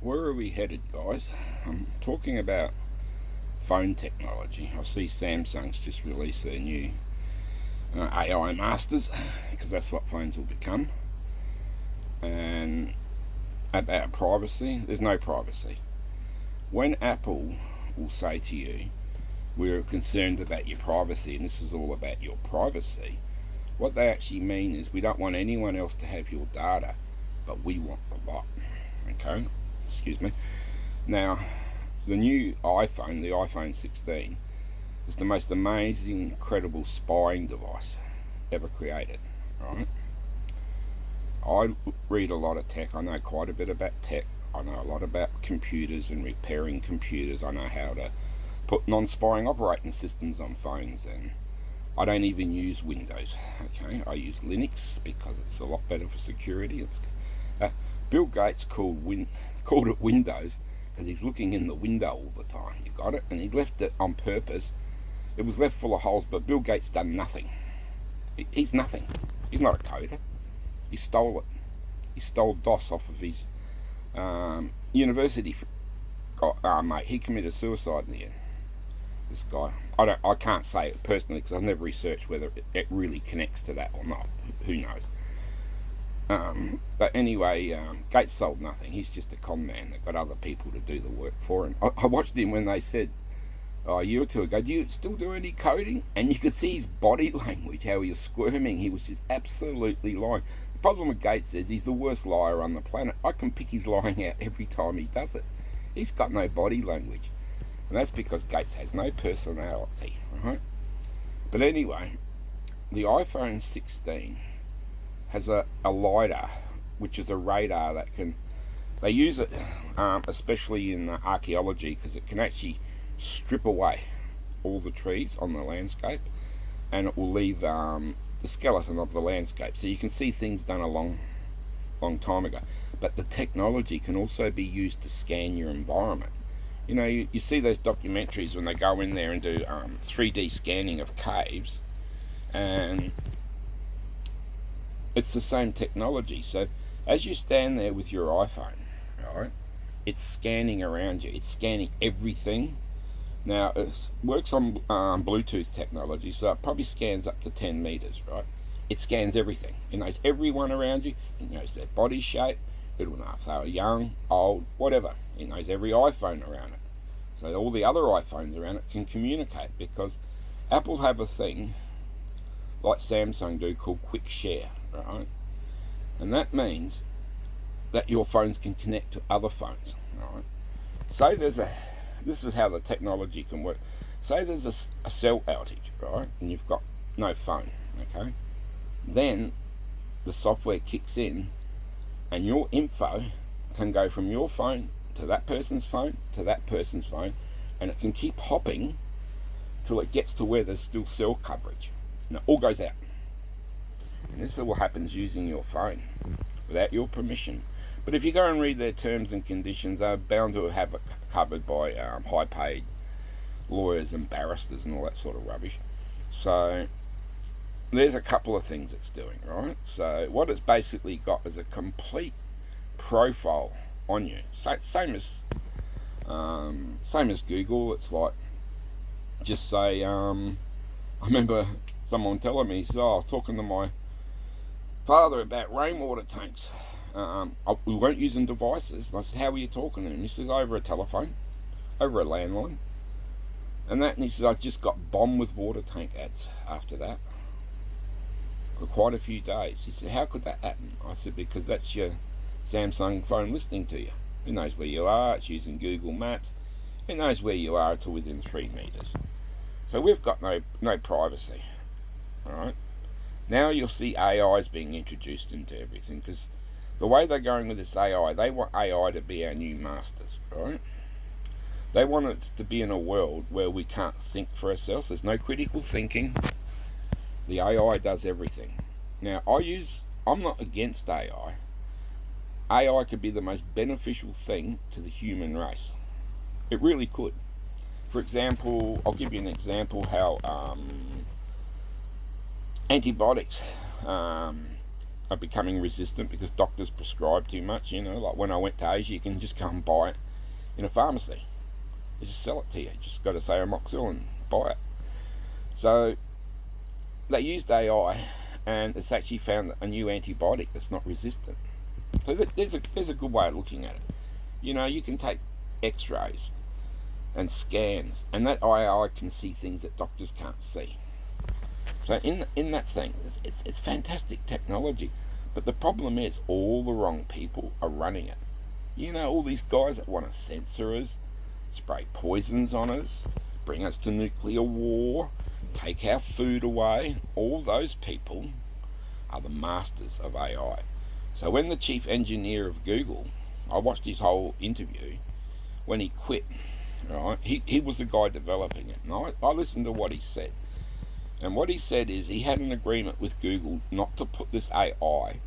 Where are we headed, guys? I'm talking about phone technology. I see Samsung's just released their new AI Masters, because that's what phones will become. And about privacy, there's no privacy. When Apple will say to you, we're concerned about your privacy and this is all about your privacy, what they actually mean is we don't want anyone else to have your data, but we want the lot. Okay? Excuse me. Now, the new iPhone, the iPhone 16, is the most amazing, incredible spying device ever created. Right? I read a lot of tech. I know quite a bit about tech. I know a lot about computers and repairing computers. I know how to put non-spying operating systems on phones, and I don't even use Windows. Okay, I use Linux because it's a lot better for security. Bill Gates called it Windows because he's looking in the window all the time. You got it? And he left it on purpose. It was left full of holes, but Bill Gates done nothing. He's nothing. He's not a coder. He stole it. He stole DOS off of his university. Mate, he committed suicide in the end. This guy. I can't say it personally because I've never researched whether it really connects to that or not. Who knows? But anyway, Gates sold nothing. He's just a con man that got other people to do the work for him. I watched him when they said, a year or two ago, do you still do any coding? And you could see his body language, how he was squirming. He was just absolutely lying. The problem with Gates is he's the worst liar on the planet. I can pick his lying out every time he does it. He's got no body language. And that's because Gates has no personality, right? But anyway, the iPhone 16 has a LiDAR, which is a radar that can... They use it especially in archaeology because it can actually strip away all the trees on the landscape and it will leave the skeleton of the landscape. So you can see things done a long time ago. But the technology can also be used to scan your environment. You know, you see those documentaries when they go in there and do 3D scanning of caves, and it's the same technology. So as you stand there with your iPhone, right, it's scanning around you. It's scanning everything. Now, it works on Bluetooth technology, so it probably scans up to 10 meters, right? It scans everything. It knows everyone around you. It knows their body shape. It will know if they are young, old, whatever. It knows every iPhone around it. So all the other iPhones around it can communicate, because Apple have a thing like Samsung do called Quick Share, right? And that means that your phones can connect to other phones, right? Say this is how the technology can work. Say there's a cell outage, right? And you've got no phone, okay? Then the software kicks in and your info can go from your phone to that person's phone to that person's phone, and it can keep hopping till it gets to where there's still cell coverage. And it all goes out. And this all happens using your phone without your permission. But if you go and read their terms and conditions, they're bound to have it covered by high-paid lawyers and barristers and all that sort of rubbish. So there's a couple of things it's doing, right? So what it's basically got is a complete profile on you. Same as Google. It's like, just say, I remember someone telling me, so I was talking to my father about rainwater tanks. We weren't using devices. And I said, how were you talking to him? He says, over a telephone, over a landline. And he says, I just got bombed with water tank ads after that for quite a few days. He said, how could that happen? I said, because that's your Samsung phone listening to you. It knows where you are. It's using Google Maps. It knows where you are to within 3 meters. So we've got no privacy. All right. Now you'll see AIs being introduced into everything, because the way they're going with this AI, they want AI to be our new masters, right? They want it to be in a world where we can't think for ourselves. There's no critical thinking. The AI does everything. Now, I'm not against AI. AI could be the most beneficial thing to the human race. It really could. For example, I'll give you an example how antibiotics are becoming resistant because doctors prescribe too much. Like when I went to Asia, you can just go and buy it in a pharmacy. They just sell it to you. You just got to say amoxil and buy it. So they used AI, and it's actually found a new antibiotic that's not resistant. So there's a good way of looking at it. You can take X-rays and scans, and that AI can see things that doctors can't see. So in that thing, it's fantastic technology. But the problem is all the wrong people are running it. All these guys that want to censor us, spray poisons on us, bring us to nuclear war, take our food away, all those people are the masters of AI. So when the chief engineer of Google, I watched his whole interview, when he quit, right, he was the guy developing it, and I listened to what he said. And what he said is he had an agreement with Google not to put this AI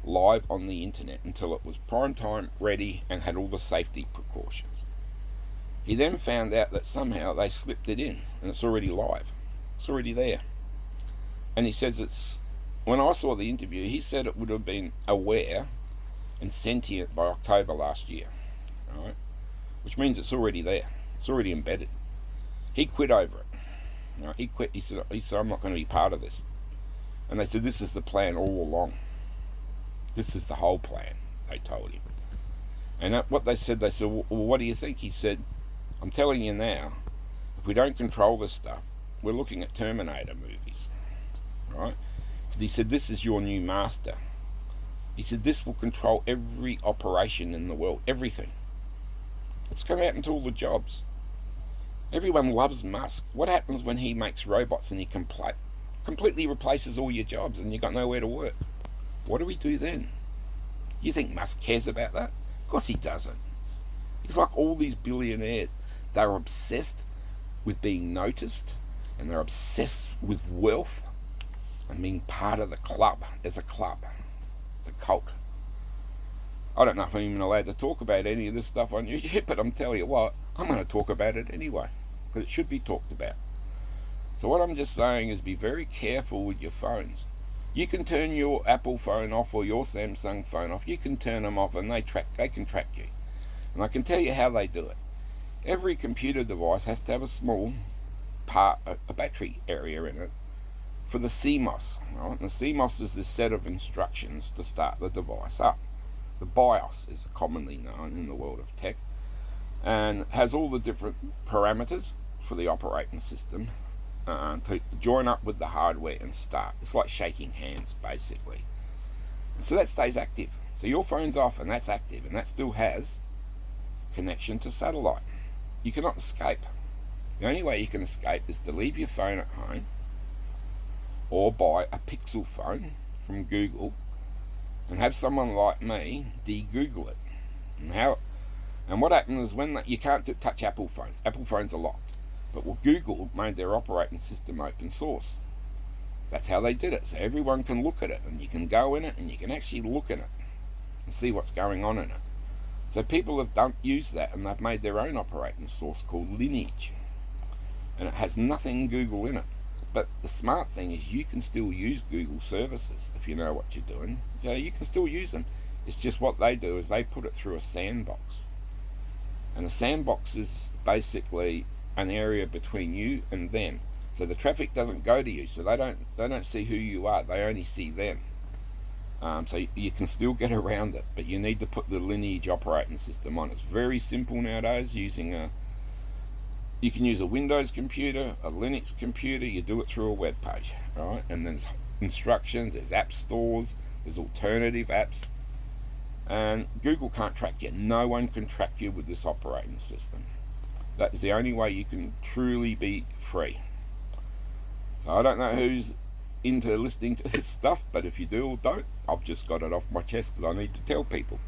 live on the internet until it was prime time, ready, and had all the safety precautions. He then found out that somehow they slipped it in, and it's already live. It's already there. And he says when I saw the interview, he said it would have been aware and sentient by October last year, right? Which means it's already there. It's already embedded. He quit over it. Right? He quit. He said, I'm not going to be part of this. And they said, this is the plan all along. This is the whole plan, they told him. And what they said, well, what do you think? He said, I'm telling you now, if we don't control this stuff, we're looking at Terminator movies, right? Because he said, this is your new master. He said, this will control every operation in the world, everything. It's going to happen to all the jobs. Everyone loves Musk. What happens when he makes robots and he completely replaces all your jobs and you've got nowhere to work? What do we do then? You think Musk cares about that? Of course he doesn't. He's like all these billionaires. They're obsessed with being noticed, and they're obsessed with wealth and being part of the club. There's a club. It's a cult. I don't know if I'm even allowed to talk about any of this stuff on YouTube, but I'm telling you what, I'm going to talk about it anyway, because it should be talked about. So what I'm just saying is be very careful with your phones. You can turn your Apple phone off or your Samsung phone off. You can turn them off and they can track you. And I can tell you how they do it. Every computer device has to have a small part, a battery area in it for the CMOS. Right? And the CMOS is this set of instructions to start the device up. The BIOS is commonly known in the world of tech, and has all the different parameters for the operating system to join up with the hardware and start. It's like shaking hands, basically. So that stays active. So your phone's off and that's active, and that still has connection to satellite. You cannot escape. The only way you can escape is to leave your phone at home or buy a Pixel phone from Google and have someone like me de-Google it. And what happens is when you can't touch Apple phones. Apple phones are locked. But Google made their operating system open source. That's how they did it. So everyone can look at it, and you can go in it and you can actually look at it and see what's going on in it. So people have used that, and they've made their own operating source called Lineage. And it has nothing Google in it. But the smart thing is you can still use Google services if you know what you're doing. So you can still use them. It's just what they do is they put it through a sandbox. And a sandbox is basically an area between you and them. So the traffic doesn't go to you. So they don't see who you are. They only see them. So you can still get around it, but you need to put the Lineage operating system on. It's very simple nowadays. You can use a Windows computer, a Linux computer. You do it through a web page, right? And there's instructions, there's app stores, there's alternative apps. And Google can't track you. No one can track you with this operating system. That is the only way you can truly be free. So I don't know who's into listening to this stuff, but if you do or don't, I've just got it off my chest because I need to tell people.